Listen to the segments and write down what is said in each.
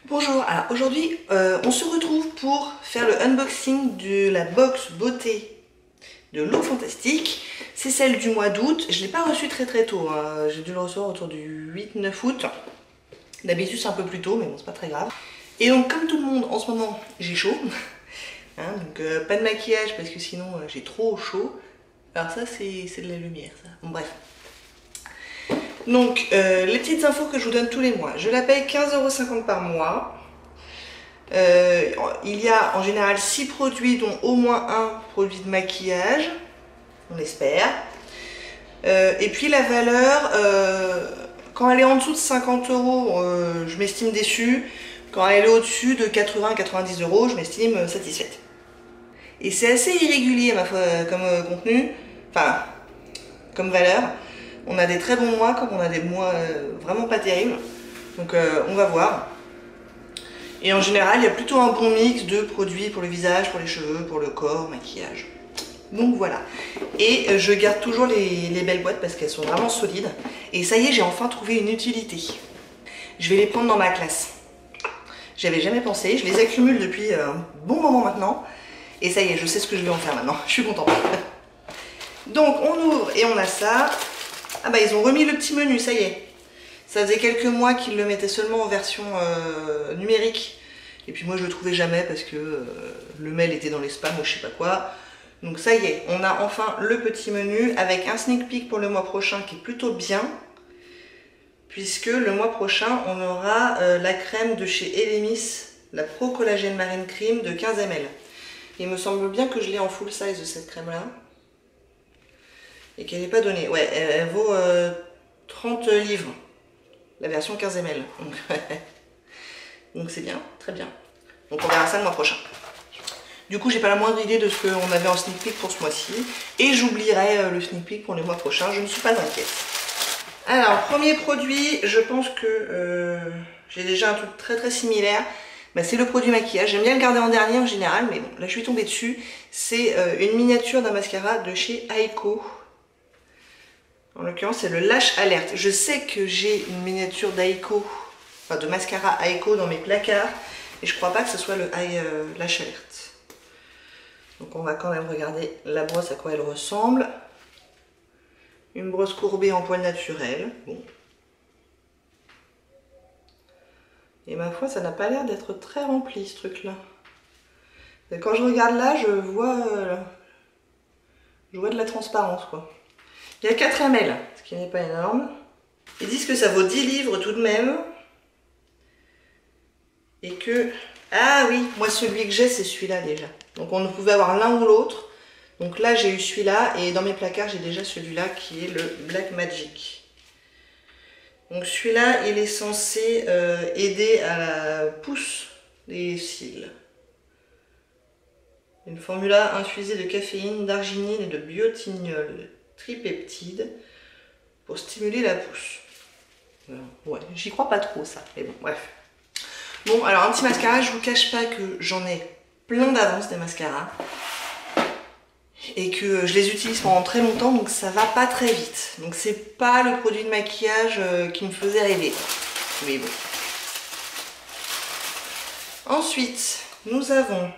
Bonjour, alors aujourd'hui on se retrouve pour faire le unboxing de la box beauté de l'eau fantastique. C'est celle du mois d'août, je ne l'ai pas reçue très tôt, hein. J'ai dû le recevoir autour du 8-9 août. D'habitude c'est un peu plus tôt mais bon c'est pas très grave. Et donc comme tout le monde en ce moment j'ai chaud, hein, donc pas de maquillage parce que sinon j'ai trop chaud. Alors ça c'est de la lumière ça, bon bref. Donc, les petites infos que je vous donne tous les mois. Je la paye 15,50 € par mois. Il y a en général 6 produits, dont au moins un produit de maquillage. On l'espère. Et puis la valeur, quand elle est en dessous de 50 €, je m'estime déçue. Quand elle est au-dessus de 80 à 90 €, je m'estime satisfaite. Et c'est assez irrégulier ma foi, comme contenu, enfin, comme valeur. On a des très bons mois comme on a des mois vraiment pas terribles. Donc on va voir. Et en général, il y a plutôt un bon mix de produits pour le visage, pour les cheveux, pour le corps, maquillage. Donc voilà. Et je garde toujours les belles boîtes parce qu'elles sont vraiment solides. Et ça y est, j'ai enfin trouvé une utilité. Je vais les prendre dans ma classe. J'avais jamais pensé. Je les accumule depuis un bon moment maintenant. Et ça y est, je sais ce que je vais en faire maintenant. Je suis contente. Donc on ouvre et on a ça. Ah bah ils ont remis le petit menu, ça y est. Ça faisait quelques mois qu'ils le mettaient seulement en version numérique. Et puis moi je le trouvais jamais parce que le mail était dans les spams ou je sais pas quoi. Donc ça y est, on a enfin le petit menu avec un sneak peek pour le mois prochain qui est plutôt bien. Puisque le mois prochain on aura la crème de chez Elemis, la Pro Collagène Marine Cream de 15 ml. Il me semble bien que je l'ai en full size de cette crème là. Et qu'elle n'est pas donnée. Ouais, elle vaut 30 livres. La version 15 ml. Donc c'est bien, très bien. Donc on verra ça le mois prochain. Du coup, j'ai pas la moindre idée de ce qu'on avait en sneak peek pour ce mois-ci. Et j'oublierai le sneak peek pour le mois prochain. Je ne suis pas inquiète. Alors, premier produit, je pense que j'ai déjà un truc très similaire. Bah, c'est le produit maquillage. J'aime bien le garder en dernier en général, mais bon, là je suis tombée dessus. C'est une miniature d'un mascara de chez Aiko. En l'occurrence, c'est le Lash Alert. Je sais que j'ai une miniature d'Aiko, enfin de mascara Aiko dans mes placards, et je crois pas que ce soit le Lash Alert. Donc on va quand même regarder la brosse à quoi elle ressemble. Une brosse courbée en poil naturel. Bon. Et ma foi, ça n'a pas l'air d'être très rempli ce truc-là. Quand je regarde là, je vois de la transparence, quoi. Il y a 4 ml, ce qui n'est pas énorme. Ils disent que ça vaut 10 livres tout de même. Et que... Ah oui, moi celui que j'ai, c'est celui-là déjà. Donc on ne pouvait avoir l'un ou l'autre. Donc là, j'ai eu celui-là. Et dans mes placards, j'ai déjà celui-là qui est le Black Magic. Donc celui-là, il est censé aider à la pousse des cils. Une formula infusée de caféine, d'arginine et de biotignol tripeptide pour stimuler la pousse. Ouais, j'y crois pas trop ça, mais bon, bref. Bon, alors un petit mascara, je vous cache pas que j'en ai plein d'avance des mascaras et que je les utilise pendant très longtemps, donc ça va pas très vite. Donc c'est pas le produit de maquillage qui me faisait rêver, mais bon. Ensuite, nous avons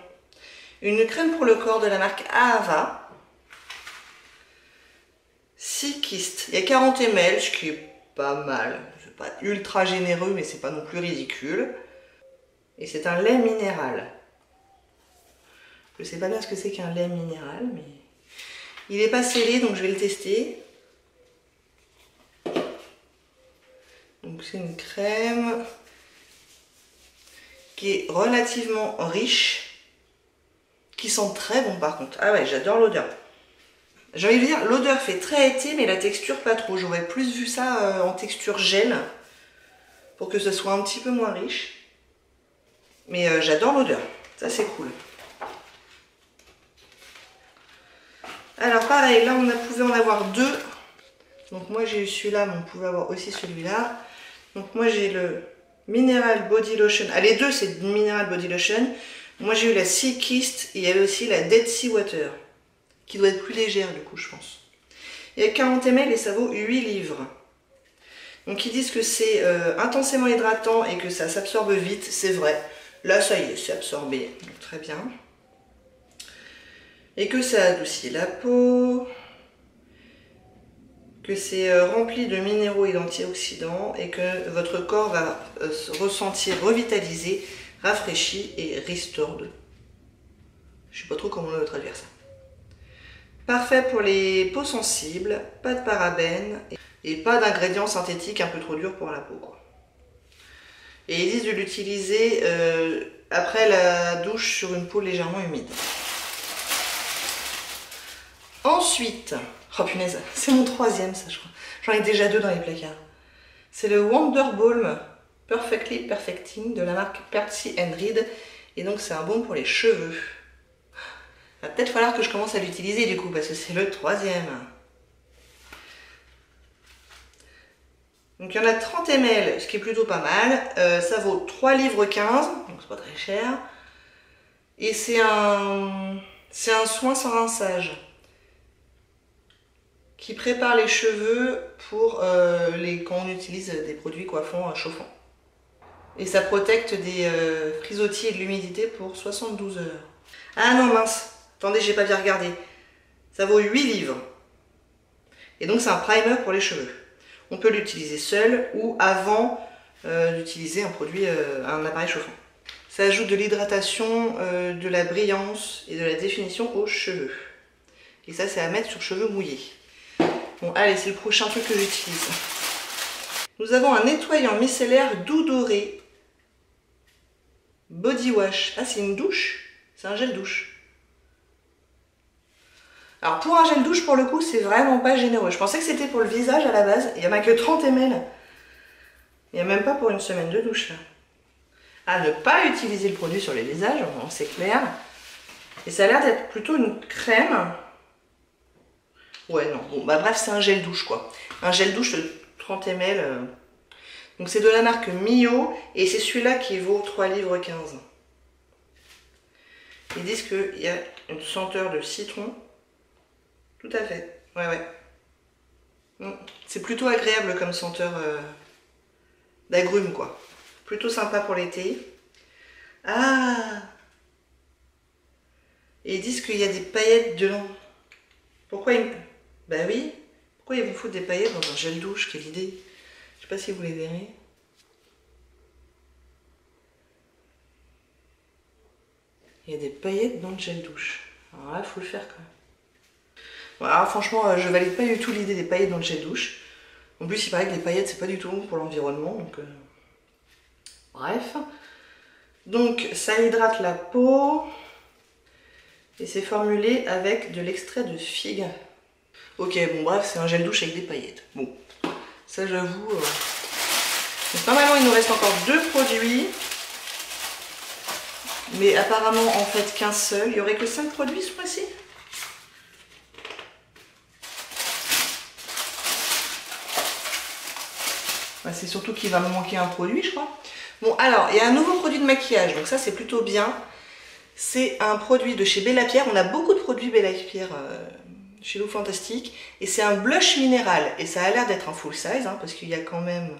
une crème pour le corps de la marque Ahava. 6 kystes. Il y a 40 ml, ce qui est pas mal. C'est pas ultra généreux, mais c'est pas non plus ridicule. Et c'est un lait minéral. Je sais pas bien ce que c'est qu'un lait minéral, mais... Il n'est pas scellé, donc je vais le tester. Donc c'est une crème qui est relativement riche, qui sent très bon par contre. Ah ouais, j'adore l'odeur. J'ai envie de dire, l'odeur fait très été, mais la texture pas trop. J'aurais plus vu ça en texture gel, pour que ce soit un petit peu moins riche. Mais j'adore l'odeur, ça c'est cool. Alors pareil, là on pouvait en avoir deux. Donc moi j'ai eu celui-là, mais on pouvait avoir aussi celui-là. Donc moi j'ai le Mineral Body Lotion. Ah, les deux c'est Mineral Body Lotion. Moi j'ai eu la Sea Kissed et il y avait aussi la Dead Sea Water, qui doit être plus légère du coup je pense. Il y a 40 ml et ça vaut 8 livres. Donc ils disent que c'est intensément hydratant et que ça s'absorbe vite, c'est vrai. Là ça y est, c'est absorbé, donc très bien. Et que ça adoucit la peau, que c'est rempli de minéraux et d'antioxydants et que votre corps va se ressentir revitalisé, rafraîchi et restored. Je sais pas trop comment on va traduire ça. Parfait pour les peaux sensibles, pas de parabènes et pas d'ingrédients synthétiques un peu trop durs pour la peau, quoi. Et ils disent de l'utiliser après la douche sur une peau légèrement humide. Ensuite, oh punaise, c'est mon troisième ça je crois. J'en ai déjà 2 dans les placards. C'est le Wonder Balm Perfectly Perfecting de la marque Percy Reed. Et donc c'est un baume pour les cheveux. Il va peut-être falloir que je commence à l'utiliser du coup parce que c'est le troisième. Donc il y en a 30 ml, ce qui est plutôt pas mal. Ça vaut 3,15 livres, donc c'est pas très cher. Et c'est un soin sans rinçage qui prépare les cheveux pour quand on utilise des produits coiffants chauffants. Et ça protecte des frisottis et de l'humidité pour 72 heures. Ah non mince, attendez, j'ai pas bien regardé. Ça vaut 8 livres. Et donc c'est un primer pour les cheveux. On peut l'utiliser seul ou avant d'utiliser un appareil chauffant. Ça ajoute de l'hydratation, de la brillance et de la définition aux cheveux. Et ça c'est à mettre sur cheveux mouillés. Bon allez, c'est le prochain truc que j'utilise. Nous avons un nettoyant micellaire doux doré. Body wash. Ah c'est une douche? C'est un gel douche. Alors pour un gel douche, pour le coup, c'est vraiment pas généreux. Je pensais que c'était pour le visage à la base. Il n'y en a que 30 ml. Il n'y a même pas pour une semaine de douche là. À ne pas utiliser le produit sur les visages, c'est clair. Et ça a l'air d'être plutôt une crème. Ouais, non. Bon, bah bref, c'est un gel douche quoi. Un gel douche de 30 ml. Donc c'est de la marque Mio. Et c'est celui-là qui vaut 3,15 livres. Ils disent qu'il y a une senteur de citron. Tout à fait. Ouais, ouais. C'est plutôt agréable comme senteur d'agrumes quoi. Plutôt sympa pour l'été. Ah! Et ils disent qu'il y a des paillettes dedans. Pourquoi ils... Bah oui. Pourquoi ils vous foutent des paillettes dans un gel douche? Quelle idée. Je sais pas si vous les verrez. Il y a des paillettes dans le gel douche. Alors là, il faut le faire quand même. Bon, alors franchement, je valide pas du tout l'idée des paillettes dans le gel douche. En plus, il paraît que les paillettes, c'est pas du tout bon pour l'environnement. Donc, bref. Donc, ça hydrate la peau. Et c'est formulé avec de l'extrait de figue. Ok, bon bref, c'est un gel douche avec des paillettes. Bon, ça j'avoue. Donc normalement, il nous reste encore 2 produits. Mais apparemment, en fait, qu'un seul. Il n'y aurait que 5 produits ce mois-ci. Bah, c'est surtout qu'il va me manquer un produit, je crois. Bon, alors, il y a un nouveau produit de maquillage. Donc ça, c'est plutôt bien. C'est un produit de chez Bella Pierre. On a beaucoup de produits Bella Pierre chez Look Fantastique. Et c'est un blush minéral. Et ça a l'air d'être un full size, hein, parce qu'il y a quand même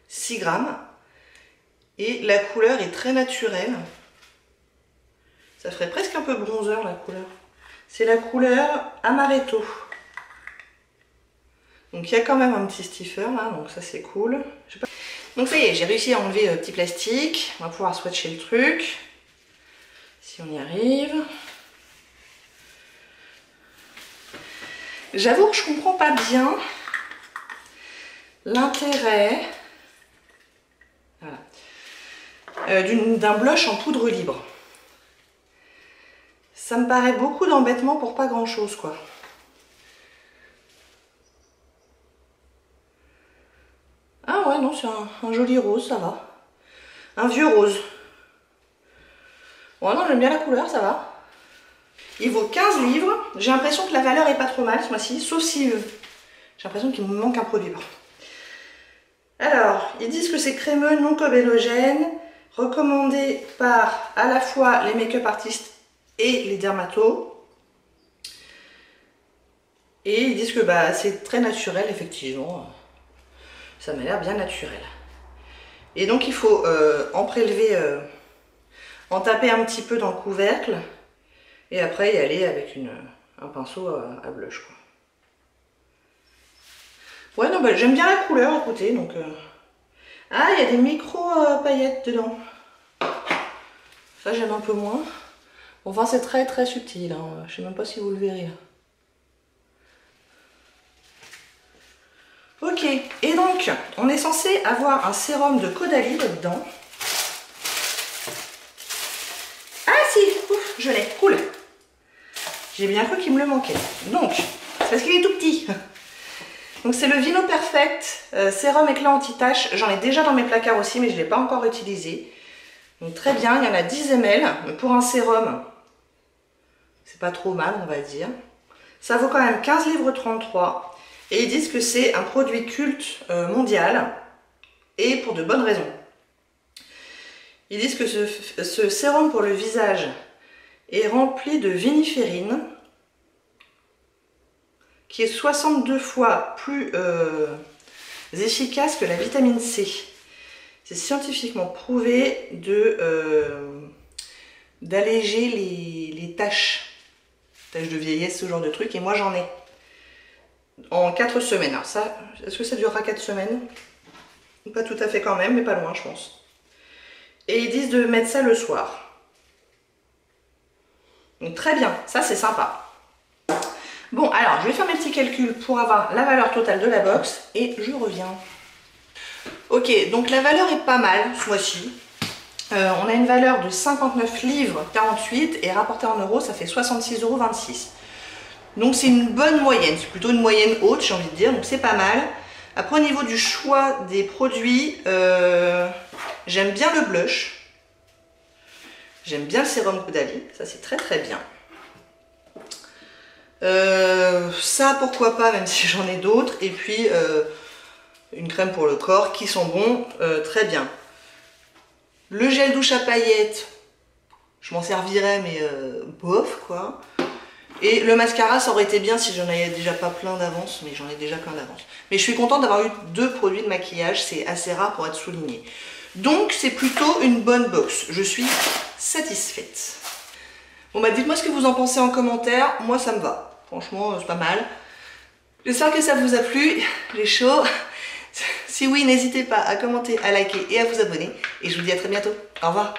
6 grammes. Et la couleur est très naturelle. Ça ferait presque un peu bronzer, la couleur. C'est la couleur Amaretto. Donc il y a quand même un petit stiffer, là. Donc ça, c'est cool. Donc ça y est, j'ai réussi à enlever le petit plastique. On va pouvoir swatcher le truc. Si on y arrive. J'avoue que je comprends pas bien l'intérêt d'un blush en poudre libre. Ça me paraît beaucoup d'embêtement pour pas grand chose quoi. Ah ouais non, c'est un joli rose, ça va. Un vieux rose. Bon non, j'aime bien la couleur, ça va. Il vaut 15 livres. J'ai l'impression que la valeur est pas trop mal ce mois-ci, sauf si j'ai l'impression qu'il me manque un produit. Alors, ils disent que c'est crémeux, non comedogène, recommandé par à la fois les make-up artistes et les dermatos. Et ils disent que bah, c'est très naturel, effectivement. Ça m'a l'air bien naturel. Et donc il faut en prélever, en taper un petit peu dans le couvercle et après y aller avec un pinceau à blush, quoi. Ouais, non, bah, j'aime bien la couleur, écoutez, donc... Ah, il y a des micro paillettes dedans. Ça, j'aime un peu moins. Enfin, c'est très très subtil, hein. Je sais même pas si vous le verrez. Ok, et donc, on est censé avoir un sérum de Caudalie là-dedans. Ah si, ouf, je l'ai, cool. J'ai bien cru qu'il me le manquait. Donc, c'est parce qu'il est tout petit. Donc c'est le Vino Perfect sérum éclat anti-tache. J'en ai déjà dans mes placards aussi, mais je ne l'ai pas encore utilisé. Donc très bien, il y en a 10 ml. Mais pour un sérum, c'est pas trop mal, on va dire. Ça vaut quand même 15,33 livres. Et ils disent que c'est un produit culte mondial. Et pour de bonnes raisons. Ils disent que ce sérum pour le visage est rempli de viniférine, qui est 62 fois plus efficace que la vitamine C. C'est scientifiquement prouvé d'alléger les taches de vieillesse, ce genre de truc. Et moi j'en ai en 4 semaines. Alors ça, est-ce que ça durera 4 semaines? Pas tout à fait quand même, mais pas loin je pense. Et ils disent de mettre ça le soir. Donc très bien, ça c'est sympa. Bon, alors je vais faire mes petits calculs pour avoir la valeur totale de la box et je reviens. Ok, donc la valeur est pas mal ce mois-ci. On a une valeur de 59 livres 48 et rapporté en euros, ça fait 66,26 €. Donc c'est une bonne moyenne, c'est plutôt une moyenne haute, j'ai envie de dire, donc c'est pas mal. Après au niveau du choix des produits, j'aime bien le blush. J'aime bien le sérum Caudalie, ça c'est très très bien. Ça pourquoi pas, même si j'en ai d'autres. Et puis une crème pour le corps qui sont bons, très bien. Le gel douche à paillettes, je m'en servirais mais bof quoi. Et le mascara, ça aurait été bien si j'en avais déjà pas plein d'avance, mais j'en ai déjà plein d'avance. Mais je suis contente d'avoir eu 2 produits de maquillage, c'est assez rare pour être souligné. Donc c'est plutôt une bonne box, je suis satisfaite. Bon bah dites-moi ce que vous en pensez en commentaire, moi ça me va, franchement c'est pas mal. J'espère que ça vous a plu, j'ai chaud. Si oui, n'hésitez pas à commenter, à liker et à vous abonner. Et je vous dis à très bientôt, au revoir.